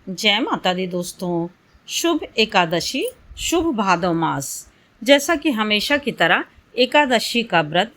जय माता दी दोस्तों। शुभ एकादशी, शुभ भादव मास। जैसा कि हमेशा की तरह एकादशी का व्रत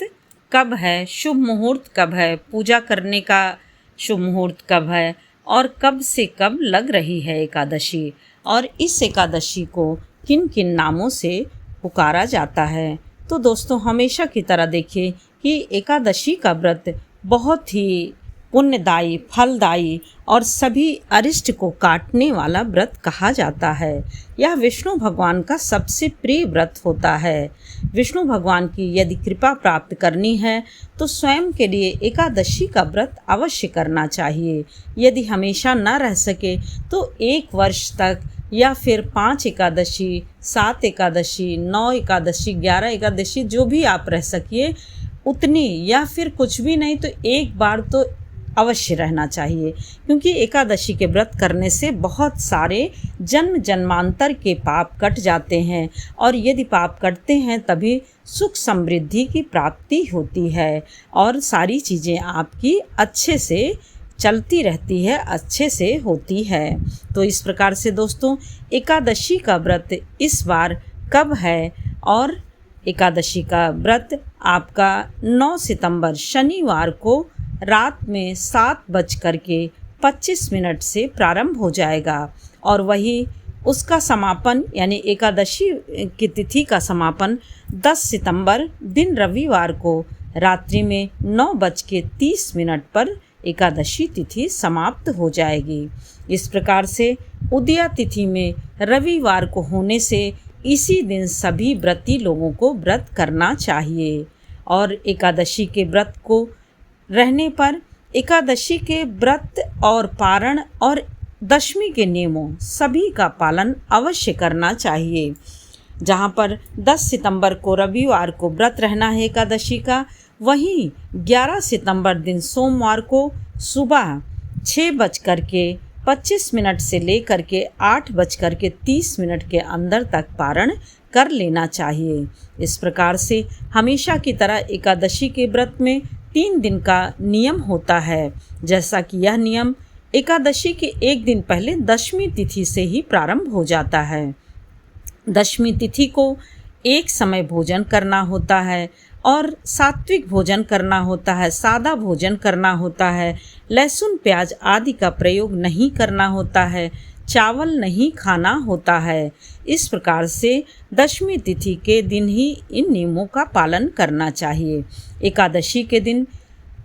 कब है, शुभ मुहूर्त कब है, पूजा करने का शुभ मुहूर्त कब है और कब से कब लग रही है एकादशी, और इस एकादशी को किन किन नामों से पुकारा जाता है। तो दोस्तों, हमेशा की तरह देखिए कि एकादशी का व्रत बहुत ही पुण्यदायी, फलदायी और सभी अरिष्ट को काटने वाला व्रत कहा जाता है। यह विष्णु भगवान का सबसे प्रिय व्रत होता है। विष्णु भगवान की यदि कृपा प्राप्त करनी है तो स्वयं के लिए एकादशी का व्रत अवश्य करना चाहिए। यदि हमेशा न रह सके तो 1 वर्ष तक या फिर 5 एकादशी, 7 एकादशी, 9 एकादशी, 11 एकादशी, जो भी आप रह सकिए उतनी, या फिर कुछ भी नहीं तो एक बार तो अवश्य रहना चाहिए, क्योंकि एकादशी के व्रत करने से बहुत सारे जन्म जन्मांतर के पाप कट जाते हैं, और यदि पाप कटते हैं तभी सुख समृद्धि की प्राप्ति होती है और सारी चीज़ें आपकी अच्छे से चलती रहती है, अच्छे से होती है। तो इस प्रकार से दोस्तों, एकादशी का व्रत इस बार कब है, और एकादशी का व्रत आपका 9 सितंबर शनिवार को रात में 7:25 से प्रारंभ हो जाएगा, और वही उसका समापन यानी एकादशी की तिथि का समापन 10 सितंबर दिन रविवार को रात्रि में 9:30 पर एकादशी तिथि समाप्त हो जाएगी। इस प्रकार से उदया तिथि में रविवार को होने से इसी दिन सभी व्रती लोगों को व्रत करना चाहिए, और एकादशी के व्रत को रहने पर एकादशी के व्रत और पारण और दशमी के नियमों सभी का पालन अवश्य करना चाहिए। जहाँ पर 10 सितंबर को रविवार को व्रत रहना है एकादशी का, वहीं 11 सितंबर दिन सोमवार को सुबह 6:25 से लेकर के 8:30 के अंदर तक पारण कर लेना चाहिए। इस प्रकार से हमेशा की तरह एकादशी के व्रत में 3 दिन का नियम होता है, जैसा कि यह नियम एकादशी के एक दिन पहले दशमी तिथि से ही प्रारंभ हो जाता है। दशमी तिथि को एक समय भोजन करना होता है और सात्विक भोजन करना होता है, सादा भोजन करना होता है, लहसुन प्याज आदि का प्रयोग नहीं करना होता है, चावल नहीं खाना होता है। इस प्रकार से दशमी तिथि के दिन ही इन नियमों का पालन करना चाहिए। एकादशी के दिन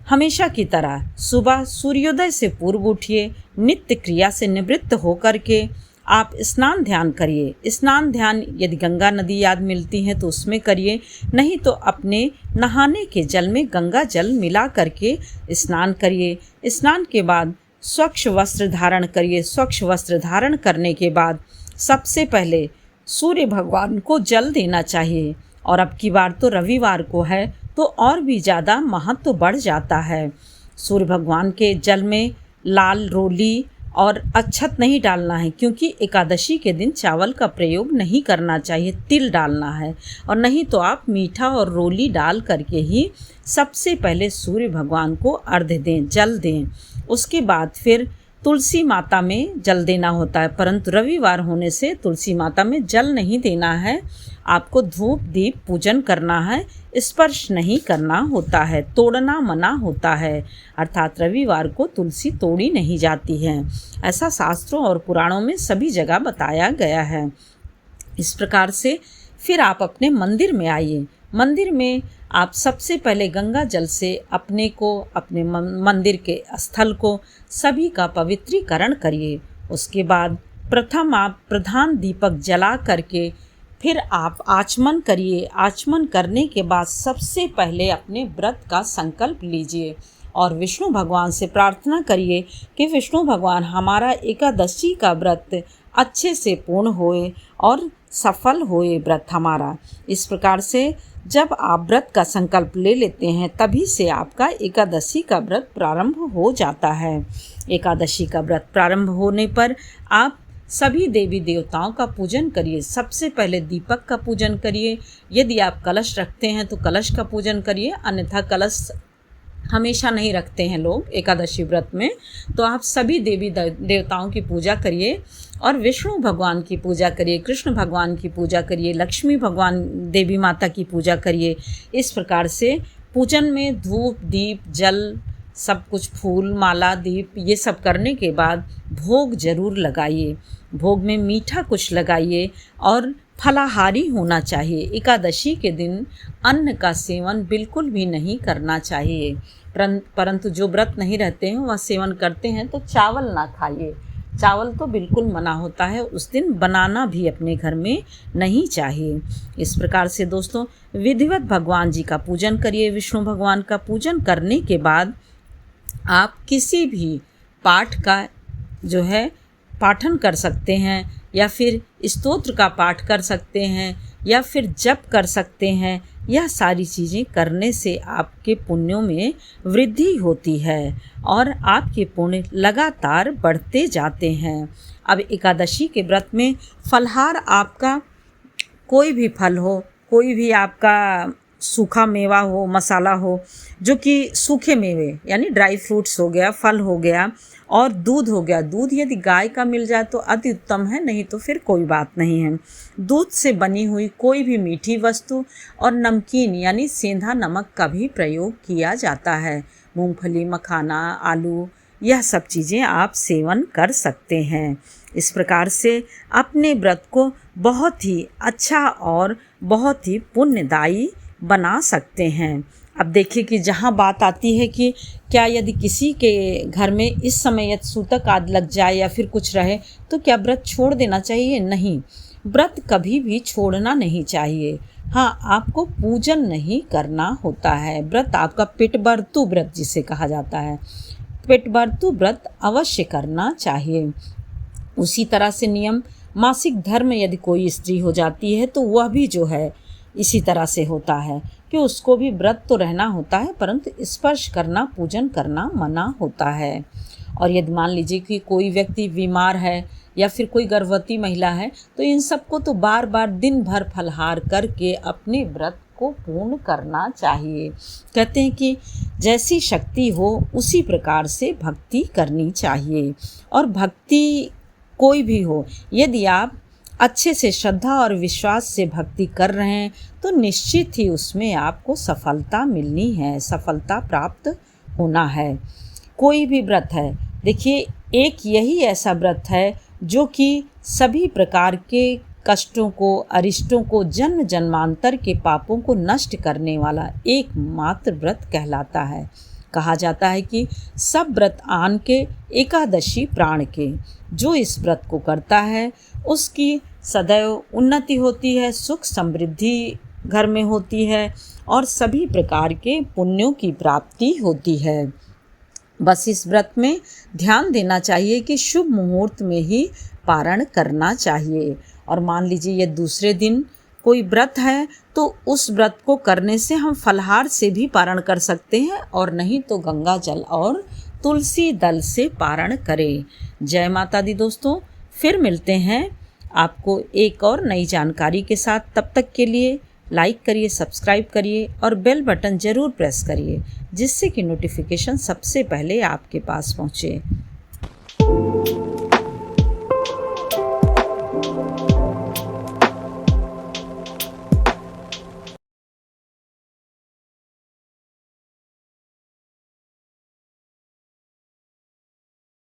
हमेशा की तरह सुबह सूर्योदय से पूर्व उठिए, नित्य क्रिया से निवृत्त होकर के आप स्नान ध्यान करिए। स्नान ध्यान यदि गंगा नदी याद मिलती हैं तो उसमें करिए, नहीं तो अपने नहाने के जल में गंगा जल मिला करके स्नान करिए। स्नान के बाद स्वच्छ वस्त्र धारण करिए। स्वच्छ वस्त्र धारण करने के बाद सबसे पहले सूर्य भगवान को जल देना चाहिए, और अब की बार तो रविवार को है तो और भी ज़्यादा महत्व बढ़ जाता है। सूर्य भगवान के जल में लाल रोली और अक्षत नहीं डालना है, क्योंकि एकादशी के दिन चावल का प्रयोग नहीं करना चाहिए, तिल डालना है, और नहीं तो आप मीठा और रोली डाल करके ही सबसे पहले सूर्य भगवान को अर्घ्य दें, जल दें। उसके बाद फिर तुलसी माता में जल देना होता है, परंतु रविवार होने से तुलसी माता में जल नहीं देना है। आपको धूप दीप पूजन करना है, स्पर्श नहीं करना होता है, तोड़ना मना होता है, अर्थात रविवार को तुलसी तोड़ी नहीं जाती है। ऐसा शास्त्रों और पुराणों में सभी जगह बताया गया है। इस प्रकार से फिर आप अपने मंदिर में आइए। मंदिर में आप सबसे पहले गंगा जल से अपने को, अपने मंदिर के स्थल को सभी का पवित्रीकरण करिए। उसके बाद प्रथम आप प्रधान दीपक जला करके फिर आप आचमन करिए। आचमन करने के बाद सबसे पहले अपने व्रत का संकल्प लीजिए और विष्णु भगवान से प्रार्थना करिए कि विष्णु भगवान हमारा एकादशी का व्रत अच्छे से पूर्ण होए और सफल होए व्रत हमारा। इस प्रकार से जब आप व्रत का संकल्प ले लेते हैं तभी से आपका एकादशी का व्रत प्रारंभ हो जाता है। एकादशी का व्रत प्रारंभ होने पर आप सभी देवी देवताओं का पूजन करिए। सबसे पहले दीपक का पूजन करिए। यदि आप कलश रखते हैं तो कलश का पूजन करिए, अन्यथा कलश हमेशा नहीं रखते हैं लोग एकादशी व्रत में, तो आप सभी देवी देवताओं की पूजा करिए और विष्णु भगवान की पूजा करिए, कृष्ण भगवान की पूजा करिए, लक्ष्मी भगवान देवी माता की पूजा करिए। इस प्रकार से पूजन में धूप दीप जल सब कुछ, फूल माला दीप ये सब करने के बाद भोग जरूर लगाइए। भोग में मीठा कुछ लगाइए और फलाहारी होना चाहिए। एकादशी के दिन अन्न का सेवन बिल्कुल भी नहीं करना चाहिए, परंतु जो व्रत नहीं रहते हैं वह सेवन करते हैं तो चावल ना खाइए। चावल तो बिल्कुल मना होता है, उस दिन बनाना भी अपने घर में नहीं चाहिए। इस प्रकार से दोस्तों विधिवत भगवान जी का पूजन करिए। विष्णु भगवान का पूजन करने के बाद आप किसी भी पाठ का जो है पाठन कर सकते हैं, या फिर स्तोत्र का पाठ कर सकते हैं, या फिर जप कर सकते हैं। यह सारी चीज़ें करने से आपके पुण्यों में वृद्धि होती है और आपके पुण्य लगातार बढ़ते जाते हैं। अब एकादशी के व्रत में फलहार आपका कोई भी फल हो, कोई भी आपका सूखा मेवा हो, मसाला हो, जो कि सूखे मेवे यानी ड्राई फ्रूट्स हो गया, फल हो गया और दूध हो गया। दूध यदि गाय का मिल जाए तो अति उत्तम है, नहीं तो फिर कोई बात नहीं है। दूध से बनी हुई कोई भी मीठी वस्तु और नमकीन यानी सेंधा नमक का भी प्रयोग किया जाता है। मूंगफली, मखाना, आलू, यह सब चीज़ें आप सेवन कर सकते हैं। इस प्रकार से अपने व्रत को बहुत ही अच्छा और बहुत ही पुण्यदायी बना सकते हैं। अब देखिए कि जहाँ बात आती है कि क्या यदि किसी के घर में इस समय यदि सूतक आदि लग जाए या फिर कुछ रहे तो क्या व्रत छोड़ देना चाहिए? नहीं, व्रत कभी भी छोड़ना नहीं चाहिए। हाँ, आपको पूजन नहीं करना होता है। व्रत आपका पितृव्रतु व्रत जिसे कहा जाता है, पितृव्रतु व्रत अवश्य करना चाहिए। उसी तरह से नियम मासिक धर्म यदि कोई स्त्री हो जाती है तो वह भी जो है इसी तरह से होता है कि उसको भी व्रत तो रहना होता है, परंतु स्पर्श करना, पूजन करना मना होता है। और यदि मान लीजिए कि कोई व्यक्ति बीमार है या फिर कोई गर्भवती महिला है तो इन सबको तो बार बार दिन भर फलहार करके अपने व्रत को पूर्ण करना चाहिए। कहते हैं कि जैसी शक्ति हो उसी प्रकार से भक्ति करनी चाहिए। और भक्ति कोई भी हो, यदि आप अच्छे से श्रद्धा और विश्वास से भक्ति कर रहे हैं तो निश्चित ही उसमें आपको सफलता मिलनी है, सफलता प्राप्त होना है। कोई भी व्रत है, देखिए एक यही ऐसा व्रत है जो कि सभी प्रकार के कष्टों को, अरिष्टों को, जन्म जन्मांतर के पापों को नष्ट करने वाला एकमात्र व्रत कहलाता है। कहा जाता है कि सब व्रत आन के एकादशी प्राण के। जो इस व्रत को करता है उसकी सदैव उन्नति होती है, सुख समृद्धि घर में होती है और सभी प्रकार के पुण्यों की प्राप्ति होती है। बस इस व्रत में ध्यान देना चाहिए कि शुभ मुहूर्त में ही पारण करना चाहिए। और मान लीजिए ये दूसरे दिन कोई व्रत है तो उस व्रत को करने से हम फलहार से भी पारण कर सकते हैं, और नहीं तो गंगा जल और तुलसी दल से पारण करें। जय माता दी दोस्तों, फिर मिलते हैं आपको एक और नई जानकारी के साथ। तब तक के लिए लाइक करिए, सब्सक्राइब करिए और बेल बटन ज़रूर प्रेस करिए, जिससे कि नोटिफिकेशन सबसे पहले आपके पास पहुँचे।